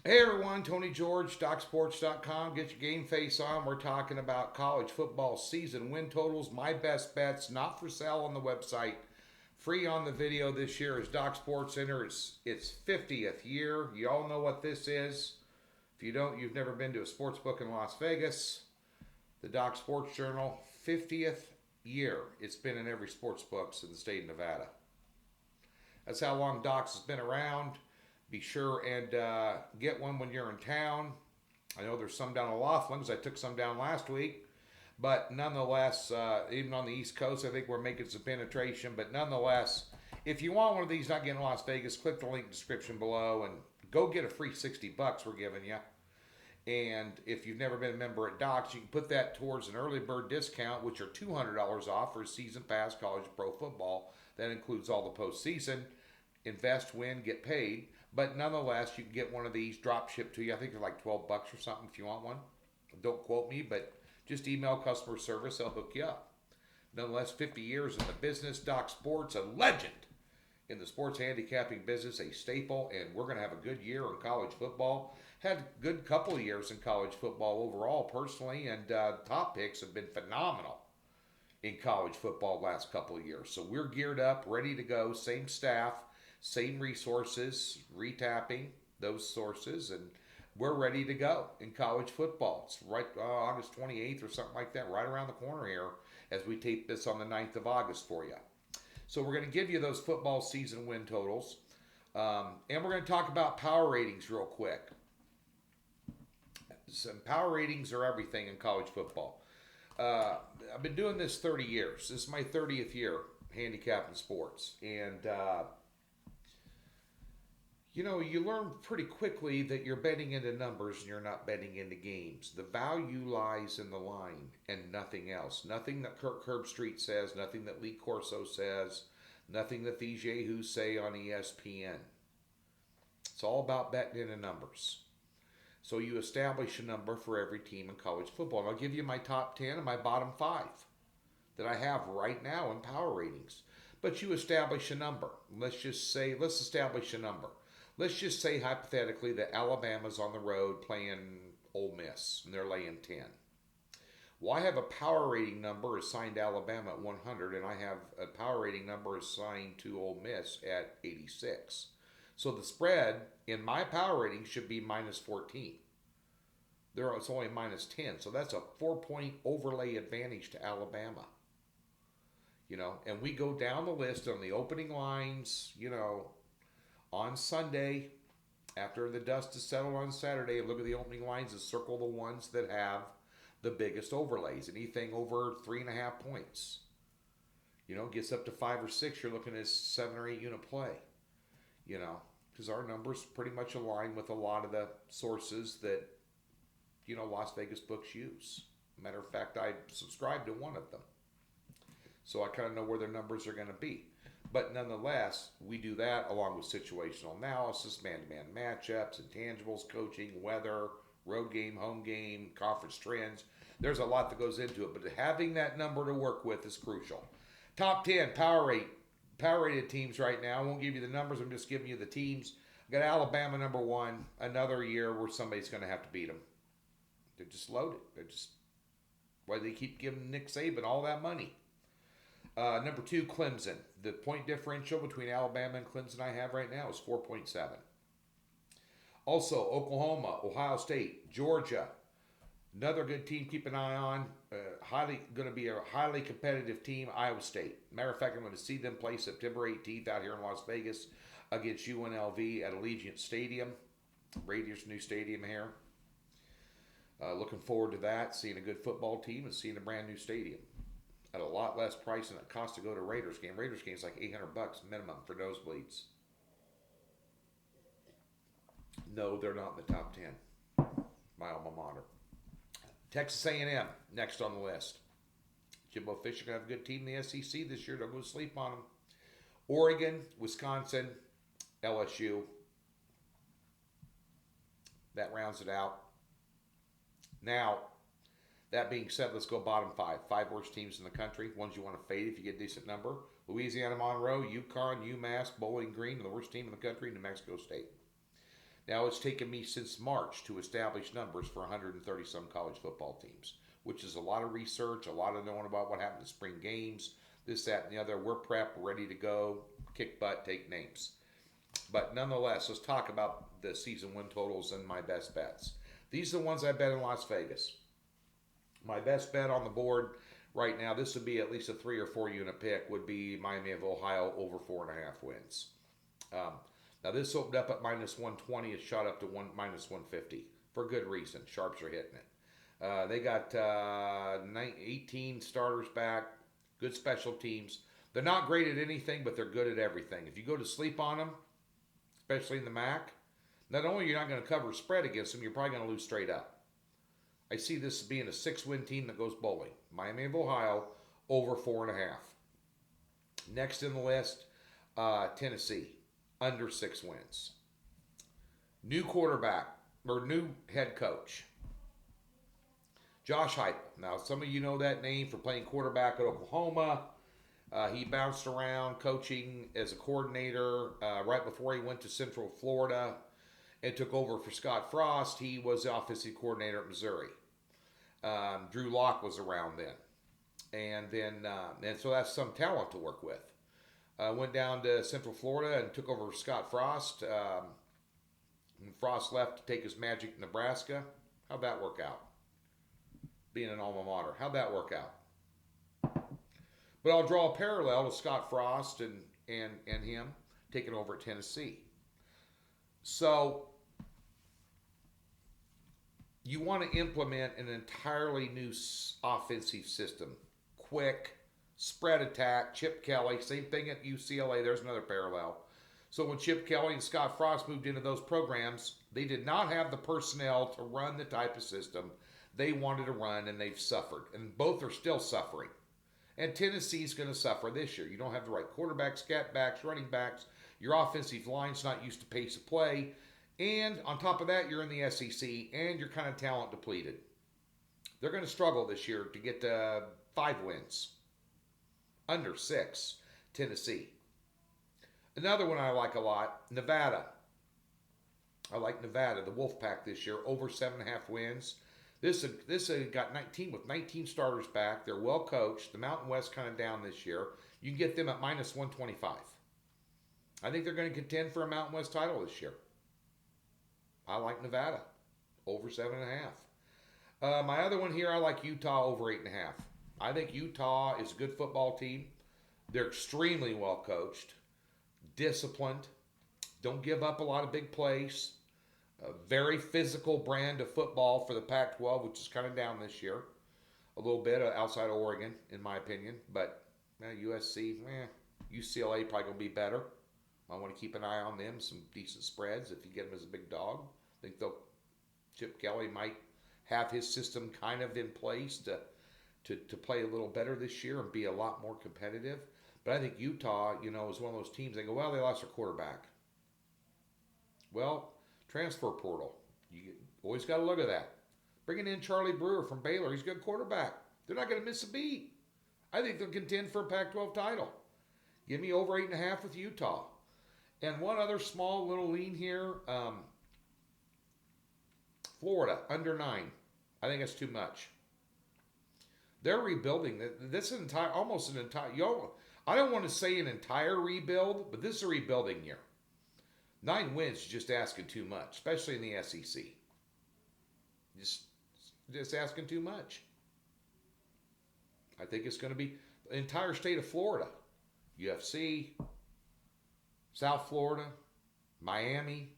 Hey everyone, Tony George, DocSports.com. Get your game face on. We're talking about college football season win totals, my best bets, not for sale on the website. Free on the video this year as Doc Sports enters its 50th year. You all know what this is. If you don't, you've never been to a sports book in Las Vegas. The Doc Sports Journal, 50th year. It's been in every sports books in the state of Nevada. That's how long Docs has been around. Be sure and get one when you're in town. I know there's some down in Laughlin because I took some down last week. But nonetheless, even on the East Coast, I think we're making some penetration. But nonetheless, if you want one of these, not getting Las Vegas, click the link description below and go get a free $60 we're giving you. And if you've never been a member at Docs, you can put that towards an early bird discount, which are $200 off for a season pass college pro football. That includes all the postseason. Invest, win, get paid. But nonetheless, you can get one of these drop shipped to you. I think they're like $12 or something if you want one. Don't quote me, but just email customer service. They'll hook you up. Nonetheless, 50 years in the business. Doc Sports, a legend in the sports handicapping business, a staple, and we're going to have a good year in college football. Had a good couple of years in college football overall, personally, and top picks have been phenomenal in college football the last couple of years. So we're geared up, ready to go, same staff, same resources, retapping those sources, and we're ready to go in college football. It's right August 28th or something like that, right around the corner here as we tape this on the 9th of August for you. So we're going to give you those football season win totals, and we're going to talk about power ratings real quick. Some power ratings are everything in college football. I've been doing this 30 years. This is my 30th year handicapping sports, and you learn pretty quickly that you're betting into numbers and you're not betting into games. The value lies in the line and nothing else. Nothing that Kirk Herbstreit says, nothing that Lee Corso says, nothing that these yahoos say on ESPN. It's all about betting into numbers. So you establish a number for every team in college football. And I'll give you my top 10 and my bottom 5 that I have right now in power ratings. But you establish a number. Let's establish a number. Let's just say hypothetically that Alabama's on the road playing Ole Miss and they're laying 10. Well, I have a power rating number assigned to Alabama at 100, and I have a power rating number assigned to Ole Miss at 86. So the spread in my power rating should be minus 14. It's only minus 10, so that's a 4-point overlay advantage to Alabama. And we go down the list on the opening lines, on Sunday, after the dust is settled on Saturday, look at the opening lines and circle the ones that have the biggest overlays. Anything over 3.5 points. Gets up to 5 or 6, you're looking at 7 or 8 unit play. Because our numbers pretty much align with a lot of the sources that, Las Vegas books use. Matter of fact, I subscribe to one of them. So I kind of know where their numbers are going to be. But nonetheless, we do that along with situational analysis, man-to-man matchups, intangibles, coaching, weather, road game, home game, conference trends. There's a lot that goes into it, but having that number to work with is crucial. Top 10 power rated teams right now. I won't give you the numbers. I'm just giving you the teams. I got Alabama number 1. Another year where somebody's going to have to beat them. They're just loaded. Why do they keep giving Nick Saban all that money? Number 2, Clemson. The point differential between Alabama and Clemson I have right now is 4.7. Also, Oklahoma, Ohio State, Georgia. Another good team, keep an eye on. Going to be a highly competitive team, Iowa State. Matter of fact, I'm going to see them play September 18th out here in Las Vegas against UNLV at Allegiant Stadium. Raiders' new stadium here. Looking forward to that, seeing a good football team and seeing a brand new stadium at a lot less price than it costs to go to a Raiders game. Raiders game is like $800 minimum for nosebleeds. No, they're not in the top 10. My alma mater. Texas A&M, next on the list. Jimbo Fisher going to have a good team in the SEC this year. Don't go to sleep on them. Oregon, Wisconsin, LSU. That rounds it out. Now, that being said, let's go bottom 5. 5 worst teams in the country. Ones you want to fade if you get a decent number. Louisiana Monroe, UConn, UMass, Bowling Green, and the worst team in the country, New Mexico State. Now, it's taken me since March to establish numbers for 130 some college football teams, which is a lot of research, a lot of knowing about what happened in spring games, this, that, and the other. We're prepped, we're ready to go, kick butt, take names. But nonetheless, let's talk about the season win totals and my best bets. These are the ones I bet in Las Vegas. My best bet on the board right now, this would be at least a 3 or 4 unit pick, would be Miami of Ohio over 4.5 wins. Now this opened up at minus 120. It shot up to minus 150 for good reason. Sharps are hitting it. They got 18 starters back, good special teams. They're not great at anything, but they're good at everything. If you go to sleep on them, especially in the MAC, not only you're not going to cover a spread against them, you're probably going to lose straight up. I see this being a 6-win team that goes bowling. Miami of Ohio over 4.5. Next in the list, Tennessee under 6 wins. New quarterback or new head coach, Josh Heupel. Now, some of you know that name for playing quarterback at Oklahoma. He bounced around coaching as a coordinator right before he went to Central Florida and took over for Scott Frost. He was the offensive coordinator at Missouri. Drew Lock was around then. And so that's some talent to work with. Went down to Central Florida and took over for Scott Frost. When Frost left to take his magic to Nebraska, how'd that work out? Being an alma mater, how'd that work out? But I'll draw a parallel to Scott Frost and him taking over at Tennessee. So you want to implement an entirely new offensive system. Quick, spread attack, Chip Kelly, same thing at UCLA. There's another parallel. So when Chip Kelly and Scott Frost moved into those programs, they did not have the personnel to run the type of system they wanted to run, and they've suffered. And both are still suffering. And Tennessee's going to suffer this year. You don't have the right quarterbacks, scat backs, running backs. Your offensive line's not used to pace of play. And on top of that, you're in the SEC, and you're kind of talent depleted. They're going to struggle this year to get 5 wins. Under 6, Tennessee. Another one I like a lot, Nevada. I like Nevada, the Wolfpack this year, over 7.5 wins. This got 19 starters back. They're well coached. The Mountain West kind of down this year. You can get them at minus 125. I think they're going to contend for a Mountain West title this year. I like Nevada, over 7.5. My other one here, I like Utah over 8.5. I think Utah is a good football team. They're extremely well coached, disciplined, don't give up a lot of big plays. A very physical brand of football for the Pac-12, which is kind of down this year. A little bit outside of Oregon, in my opinion. But USC, UCLA probably going to be better. I want to keep an eye on them, some decent spreads if you get them as a big dog. I think Chip Kelly might have his system kind of in place to play a little better this year and be a lot more competitive. But I think Utah, is one of those teams, they go, well, they lost their quarterback. Well, transfer portal. You always got to look at that. Bringing in Charlie Brewer from Baylor. He's a good quarterback. They're not going to miss a beat. I think they'll contend for a Pac-12 title. Give me over 8.5 with Utah. And one other small little lean here. Florida, under 9. I think that's too much. They're rebuilding. This is almost an entire... I don't want to say an entire rebuild, but this is a rebuilding year. 9 wins is just asking too much, especially in the SEC. Just asking too much. I think it's going to be the entire state of Florida. UFC, South Florida, Miami,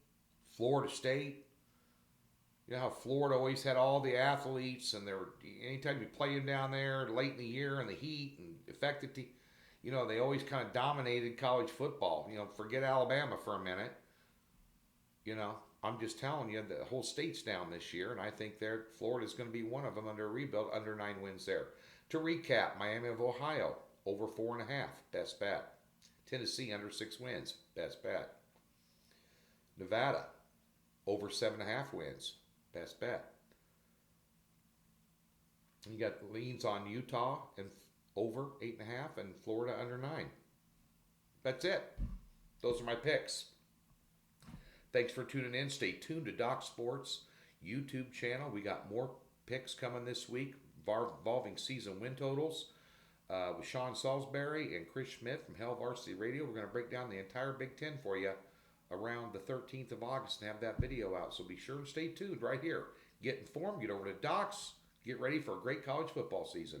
Florida State. You know how Florida always had all the athletes, and anytime you play them down there late in the year in the heat and affected they always kind of dominated college football. Forget Alabama for a minute. I'm just telling you, the whole state's down this year, and I think Florida's going to be one of them under a rebuild, under 9 wins there. To recap, Miami of Ohio, over 4.5, best bet. Tennessee, under 6 wins, best bet. Nevada, over 7.5 wins, best bet. And you got leans on Utah and over 8.5, and Florida under 9. That's it. Those are my picks. Thanks for tuning in. Stay tuned to Doc Sports YouTube channel. We got more picks coming this week involving season win totals with Sean Salisbury and Chris Schmidt from Hell Varsity Radio. We're going to break down the entire Big Ten for you around the 13th of August and have that video out. So be sure to stay tuned right here. Get informed, get over to Docs, get ready for a great college football season.